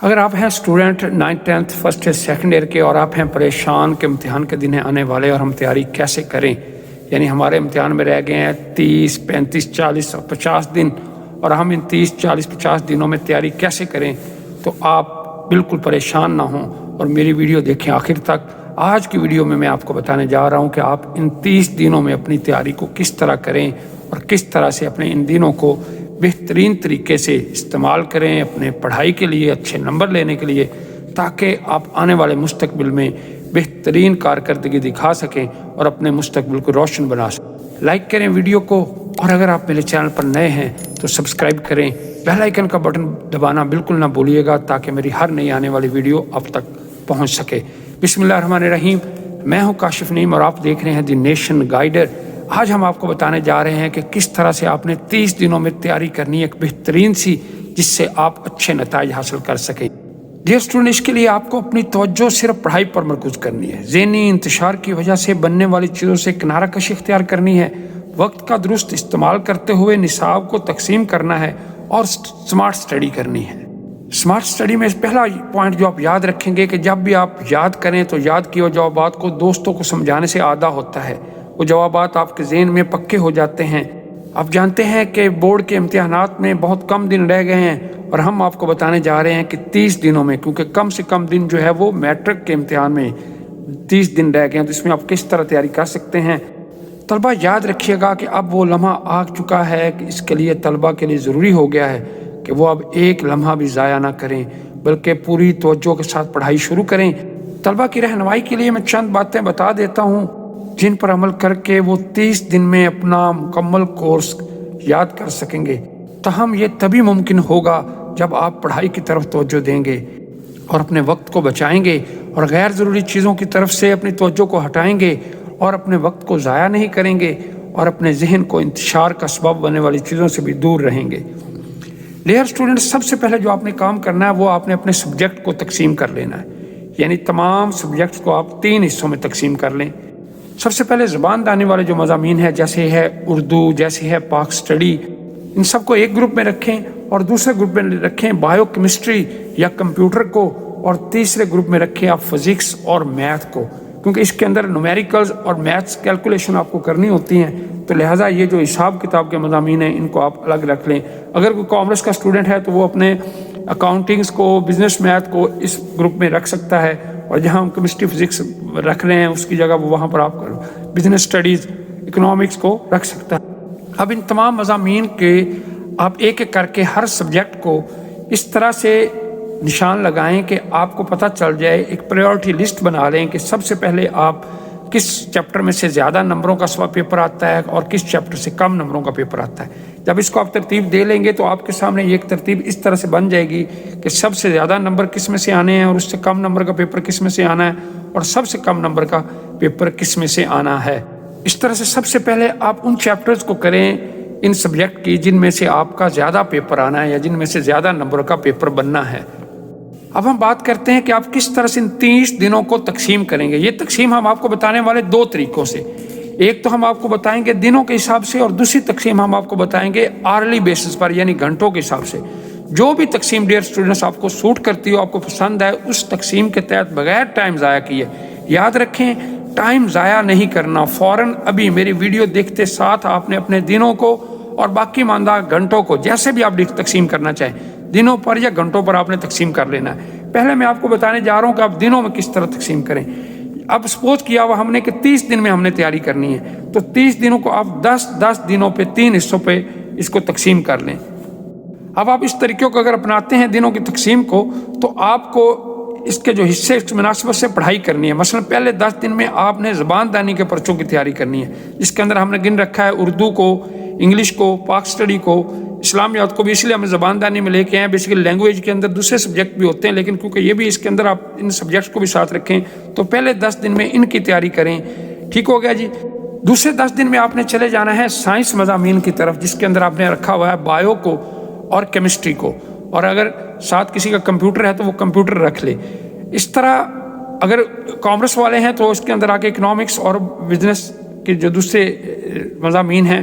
اگر آپ ہیں اسٹوڈنٹ 9th 10th فرسٹ یا سیکنڈ ایئر کے اور آپ ہیں پریشان کہ امتحان کے دن آنے والے اور ہم تیاری کیسے کریں، یعنی ہمارے امتحان میں رہ گئے ہیں 30 35 40 اور 50 دن اور ہم ان 30 40 50 دنوں میں تیاری کیسے کریں، تو آپ بالکل پریشان نہ ہوں اور میری ویڈیو دیکھیں آخر تک۔ آج کی ویڈیو میں آپ کو بتانے جا رہا ہوں کہ آپ ان 30 دنوں میں اپنی تیاری کو کس طرح کریں اور کس طرح سے اپنے ان دنوں کو بہترین طریقے سے استعمال کریں اپنے پڑھائی کے لیے، اچھے نمبر لینے کے لیے، تاکہ آپ آنے والے مستقبل میں بہترین کارکردگی دکھا سکیں اور اپنے مستقبل کو روشن بنا سکیں۔ لائک کریں ویڈیو کو، اور اگر آپ میرے چینل پر نئے ہیں تو سبسکرائب کریں، بیل آئیکن کا بٹن دبانا بالکل نہ بھولیے گا تاکہ میری ہر نئی آنے والی ویڈیو آپ تک پہنچ سکے۔ بسم اللہ الرحمن الرحیم، میں ہوں کاشف نعیم اور آپ دیکھ رہے ہیں دی نیشن گائیڈر۔ آج ہم آپ کو بتانے جا رہے ہیں کہ کس طرح سے آپ نے 30 دنوں میں تیاری کرنی ہے ایک بہترین سی، جس سے آپ اچھے نتائج حاصل کر سکیں۔ ڈیئر اسٹوڈنٹ، اس کے لیے آپ کو اپنی توجہ صرف پڑھائی پر مرکوز کرنی ہے، ذہنی انتشار کی وجہ سے بننے والی چیزوں سے کنارہ کشی اختیار کرنی ہے، وقت کا درست استعمال کرتے ہوئے نصاب کو تقسیم کرنا ہے اور اسمارٹ اسٹڈی کرنی ہے۔ اسمارٹ اسٹڈی میں پہلا پوائنٹ جو آپ یاد رکھیں گے کہ جب بھی آپ یاد کریں تو یاد کیے ہوئے جوابات کو دوستوں کو سمجھانے سے آدھا ہوتا ہے، وہ جوابات آپ کے ذہن میں پکے ہو جاتے ہیں۔ آپ جانتے ہیں کہ بورڈ کے امتحانات میں بہت کم دن رہ گئے ہیں اور ہم آپ کو بتانے جا رہے ہیں کہ 30 دنوں میں، کیونکہ کم سے کم دن جو ہے وہ میٹرک کے امتحان میں 30 دن رہ گئے ہیں، تو اس میں آپ کس طرح تیاری کر سکتے ہیں۔ طلبہ یاد رکھیے گا کہ اب وہ لمحہ آ چکا ہے کہ اس کے لیے طلبہ کے لیے ضروری ہو گیا ہے کہ وہ اب ایک لمحہ بھی ضائع نہ کریں بلکہ پوری توجہ کے ساتھ پڑھائی شروع کریں۔ طلبہ کی رہنمائی کے لیے میں چند باتیں بتا دیتا ہوں جن پر عمل کر کے وہ 30 دن میں اپنا مکمل کورس یاد کر سکیں گے۔ تاہم یہ تبھی ممکن ہوگا جب آپ پڑھائی کی طرف توجہ دیں گے اور اپنے وقت کو بچائیں گے اور غیر ضروری چیزوں کی طرف سے اپنی توجہ کو ہٹائیں گے اور اپنے وقت کو ضائع نہیں کریں گے اور اپنے ذہن کو انتشار کا سبب بننے والی چیزوں سے بھی دور رہیں گے۔ ڈیئر اسٹوڈنٹ، سب سے پہلے جو آپ نے کام کرنا ہے وہ آپ نے اپنے سبجیکٹ کو تقسیم کر لینا ہے، یعنی تمام سبجیکٹس کو آپ 3 حصوں میں تقسیم کر لیں۔ سب سے پہلے زبان دانی والے جو مضامین ہیں، جیسے ہے اردو، جیسے ہے پاک اسٹڈی، ان سب کو ایک گروپ میں رکھیں اور دوسرے گروپ میں رکھیں بایو کیمسٹری یا کمپیوٹر کو، اور تیسرے گروپ میں رکھیں آپ فزکس اور میتھ کو، کیونکہ اس کے اندر نومیریکلز اور میتھس کیلکولیشن آپ کو کرنی ہوتی ہیں، تو لہٰذا یہ جو حساب کتاب کے مضامین ہیں ان کو آپ الگ رکھ لیں۔ اگر کوئی کامرس کا اسٹوڈنٹ ہے تو وہ اپنے اکاؤنٹنگس کو، بزنس میتھ کو اس گروپ میں رکھ سکتا ہے، اور جہاں ہم کیمسٹری فزکس رکھ رہے ہیں اس کی جگہ وہ وہاں پر آپ بزنس اسٹڈیز، اکنامکس کو رکھ سکتا ہے۔ اب ان تمام مضامین کے آپ ایک ایک کر کے ہر سبجیکٹ کو اس طرح سے نشان لگائیں کہ آپ کو پتہ چل جائے، ایک پریورٹی لسٹ بنا لیں کہ سب سے پہلے آپ کس چیپٹر میں سے زیادہ نمبروں کا پیپر آتا ہے اور کس چیپٹر سے کم نمبروں کا پیپر آتا ہے۔ جب اس کو آپ ترتیب دے لیں گے تو آپ کے سامنے ایک ترتیب اس طرح سے بن جائے گی کہ سب سے زیادہ نمبر کس میں سے آنے ہیں اور اس سے کم نمبر کا پیپر کس میں سے آنا ہے اور سب سے کم نمبر کا پیپر کس میں سے آنا ہے۔ اس طرح سے سب سے پہلے آپ ان چیپٹرز کو کریں ان سبجیکٹ کی جن میں سے آپ کا زیادہ پیپر آنا ہے یا جن میں سے زیادہ نمبر کا پیپر بننا ہے۔ اب ہم بات کرتے ہیں کہ آپ کس طرح سے ان 30 دنوں کو تقسیم کریں گے۔ یہ تقسیم ہم آپ کو بتانے والے 2 طریقوں سے، ایک تو ہم آپ کو بتائیں گے دنوں کے حساب سے، اور دوسری تقسیم ہم آپ کو بتائیں گے آرلی بیسس پر، یعنی گھنٹوں کے حساب سے۔ جو بھی تقسیم ڈیئر اسٹوڈنٹس آپ کو سوٹ کرتی ہو، آپ کو پسند ہے، اس تقسیم کے تحت بغیر ٹائم ضائع کیے، یاد رکھیں ٹائم ضائع نہیں کرنا، فوراً ابھی میری ویڈیو دیکھتے ساتھ آپ نے اپنے دنوں کو اور باقی ماندہ گھنٹوں کو، جیسے بھی آپ تقسیم کرنا چاہیں، دنوں پر یا گھنٹوں پر آپ نے تقسیم کر لینا ہے۔ پہلے میں آپ کو بتانے جا رہا ہوں کہ آپ دنوں میں کس طرح تقسیم کریں۔ اب سپوز کیا ہوا ہم نے کہ 30 دن میں ہم نے تیاری کرنی ہے، تو 30 دنوں کو آپ 10 دنوں پہ 3 حصوں پہ اس کو تقسیم کر لیں۔ اب آپ اس طریقے کو اگر اپناتے ہیں دنوں کی تقسیم کو، تو آپ کو اس کے جو حصے اس مناسبت سے پڑھائی کرنی ہے۔ مثلا پہلے 10 دن میں آپ نے زبان دانی کے پرچوں کی تیاری کرنی ہے، جس کے اندر ہم نے گن رکھا ہے اردو کو، انگلش کو، پاک اسٹڈی کو، اسلامیات کو بھی، اس لیے ہمیں زبان دانی میں لے کے آئے ہیں۔ بیسیکلی لینگویج کے اندر دوسرے سبجیکٹ بھی ہوتے ہیں، لیکن کیونکہ یہ بھی اس کے اندر آپ ان سبجیکٹس کو بھی ساتھ رکھیں، تو پہلے 10 دن میں ان کی تیاری کریں۔ ٹھیک ہو گیا جی۔ دوسرے 10 دن میں آپ نے چلے جانا ہے سائنس مضامین کی طرف، جس کے اندر آپ نے رکھا ہوا ہے بایو کو اور کیمسٹری کو، اور اگر ساتھ کسی کا کمپیوٹر ہے تو وہ کمپیوٹر رکھ لے۔ اس طرح اگر کامرس والے ہیں تو اس کے اندر آ کے اکنامکس اور بزنس کے جو دوسرے مضامین ہیں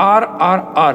RRR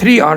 3R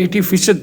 80%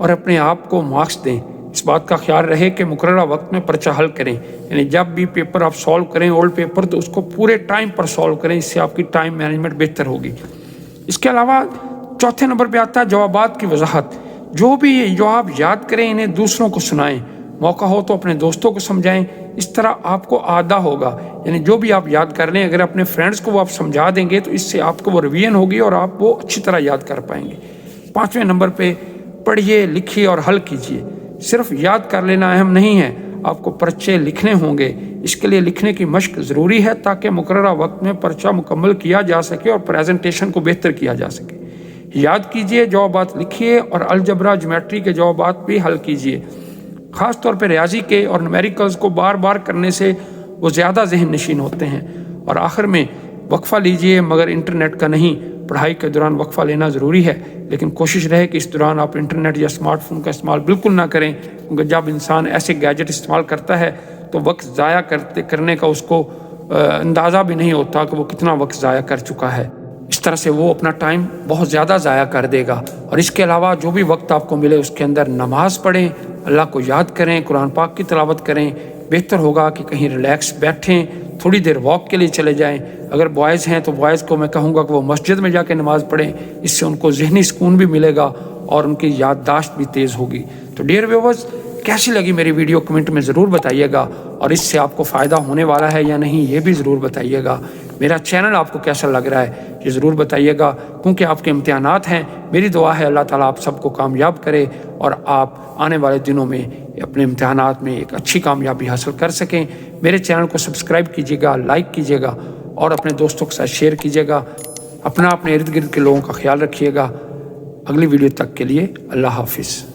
اور اپنے آپ کو مارکس دیں۔ اس بات کا خیال رہے کہ مقررہ وقت میں پرچہ حل کریں، یعنی جب بھی پیپر آپ سالو کریں اولڈ پیپر تو اس کو پورے ٹائم پر سالو کریں، اس سے آپ کی ٹائم مینجمنٹ بہتر ہوگی۔ اس کے علاوہ چوتھے نمبر پہ آتا ہے جوابات کی وضاحت۔ جو بھی جواب یاد کریں انہیں دوسروں کو سنائیں، موقع ہو تو اپنے دوستوں کو سمجھائیں، اس طرح آپ کو عادہ ہوگا، یعنی جو بھی آپ یاد کر لیں اگر اپنے فرینڈس کو وہ آپ سمجھا دیں گے تو اس سے آپ کو وہ ریویژن ہوگی اور آپ وہ اچھی طرح یاد کر پائیں گے۔ پانچویں نمبر پہ پڑھیے، لکھیے اور حل کیجیے۔ صرف یاد کر لینا اہم نہیں ہے، آپ کو پرچے لکھنے ہوں گے، اس کے لیے لکھنے کی مشق ضروری ہے تاکہ مقررہ وقت میں پرچہ مکمل کیا جا سکے اور پریزنٹیشن کو بہتر کیا جا سکے۔ یاد کیجیے، جوابات لکھیے اور الجبرا جیومیٹری کے جوابات بھی حل کیجیے۔ خاص طور پہ ریاضی کے اور نومیریکلز کو بار بار کرنے سے وہ زیادہ ذہن نشین ہوتے ہیں۔ اور آخر میں وقفہ لیجیے، مگر انٹرنیٹ کا نہیں۔ پڑھائی کے دوران وقفہ لینا ضروری ہے، لیکن کوشش رہے کہ اس دوران آپ انٹرنیٹ یا اسمارٹ فون کا استعمال بالکل نہ کریں، کیونکہ جب انسان ایسے گیجٹ استعمال کرتا ہے تو وقت ضائع کرنے کا اس کو اندازہ بھی نہیں ہوتا کہ وہ کتنا وقت ضائع کر چکا ہے۔ اس طرح سے وہ اپنا ٹائم بہت زیادہ ضائع کر دے گا۔ اور اس کے علاوہ جو بھی وقت آپ کو ملے اس کے اندر نماز پڑھیں، اللہ کو یاد کریں، قرآن پاک کی تلاوت کریں۔ بہتر ہوگا کہ کہیں ریلیکس بیٹھیں، تھوڑی دیر واک کے لیے چلے جائیں۔ اگر بوائز ہیں تو بوائز کو میں کہوں گا کہ وہ مسجد میں جا کے نماز پڑھیں، اس سے ان کو ذہنی سکون بھی ملے گا اور ان کی یادداشت بھی تیز ہوگی۔ تو ڈیئر ویورز، کیسی لگی میری ویڈیو کمنٹ میں ضرور بتائیے گا، اور اس سے آپ کو فائدہ ہونے والا ہے یا نہیں یہ بھی ضرور بتائیے گا۔ میرا چینل آپ کو کیسا لگ رہا ہے یہ ضرور بتائیے گا، کیونکہ آپ کے امتحانات ہیں۔ میری دعا ہے اللہ تعالیٰ آپ سب کو کامیاب کرے اور آپ آنے والے دنوں میں اپنے امتحانات میں ایک اچھی کامیابی حاصل کر سکیں۔ میرے چینل کو سبسکرائب کیجیے گا، لائک کیجیے گا اور اپنے دوستوں کے ساتھ شیئر کیجیے گا۔ اپنے ارد گرد کے لوگوں کا خیال رکھیے گا۔ اگلی ویڈیو تک کے لیے اللہ حافظ۔